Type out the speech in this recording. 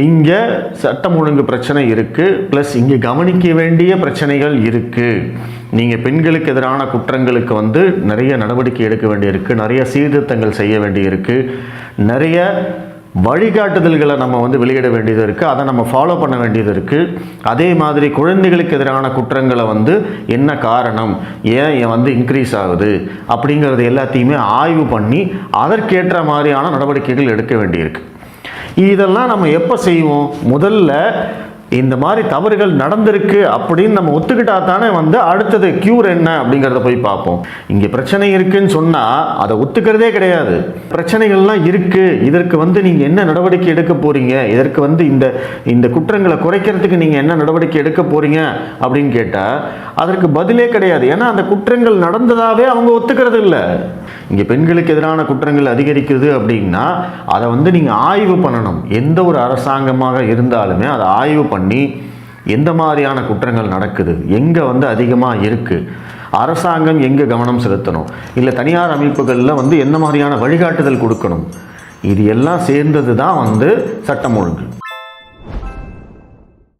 இங்கே சட்டம் ஒழுங்கு பிரச்சனை இருக்குது, ப்ளஸ் இங்கே கவனிக்க வேண்டிய பிரச்சனைகள் இருக்குது. நீங்கள் பெண்களுக்கு எதிரான குற்றங்களுக்கு வந்து நிறைய நடவடிக்கை எடுக்க வேண்டியிருக்கு, நிறைய சீர்திருத்தங்கள் செய்ய வேண்டியிருக்கு, நிறைய வழிகாட்டுதல்களை நம்ம வந்து வெளியிட வேண்டியது இருக்குது, அதை நம்ம ஃபாலோ பண்ண வேண்டியது இருக்குது. அதே மாதிரி குழந்தைகளுக்கு எதிரான குற்றங்களை வந்து என்ன காரணம், ஏன் வந்து இன்க்ரீஸ் ஆகுது அப்படிங்கிறது எல்லாத்தையுமே ஆய்வு பண்ணி அதற்கேற்ற மாதிரியான நடவடிக்கைகள் எடுக்க வேண்டியிருக்கு. இதெல்லாம் நம்ம எப்போ செய்வோம்? முதல்ல இந்த மாதிரி தவறுகள் நடந்திருக்கு அப்படின்னு நம்ம ஒத்துக்கிட்டா தானே வந்து அடுத்தது க்யூர் என்ன அப்படிங்கிறத போய் பார்ப்போம். இங்கே பிரச்சனை இருக்குன்னு சொன்னால் அதை ஒத்துக்கிறதே கிடையாது. பிரச்சனைகள்லாம் இருக்குது, இதற்கு வந்து நீங்கள் என்ன நடவடிக்கை எடுக்க போகிறீங்க, இதற்கு வந்து இந்த குற்றங்களை குறைக்கிறதுக்கு நீங்கள் என்ன நடவடிக்கை எடுக்க போகிறீங்க அப்படின்னு கேட்டால் அதற்கு பதிலே கிடையாது. ஏன்னா அந்த குற்றங்கள் நடந்ததாகவே அவங்க ஒத்துக்கிறது இல்லை. இங்கே பெண்களுக்கு எதிரான குற்றங்கள் அதிகரிக்குது அப்படின்னா அதை வந்து நீங்கள் ஆய்வு பண்ணணும். எந்த ஒரு அரசாங்கமாக இருந்தாலுமே அதை ஆய்வு பண்ணி எந்த மாதிரியான குற்றங்கள் நடக்குது, எங்கே வந்து அதிகமாக இருக்குது, அரசாங்கம் எங்கே கவனம் செலுத்தணும், இல்லை தனியார் அமைப்புகளில் வந்து என்ன மாதிரியான வழிகாட்டுதல் கொடுக்கணும், இது எல்லாம் சேர்ந்தது தான் வந்து சட்டம் ஒழுங்கு.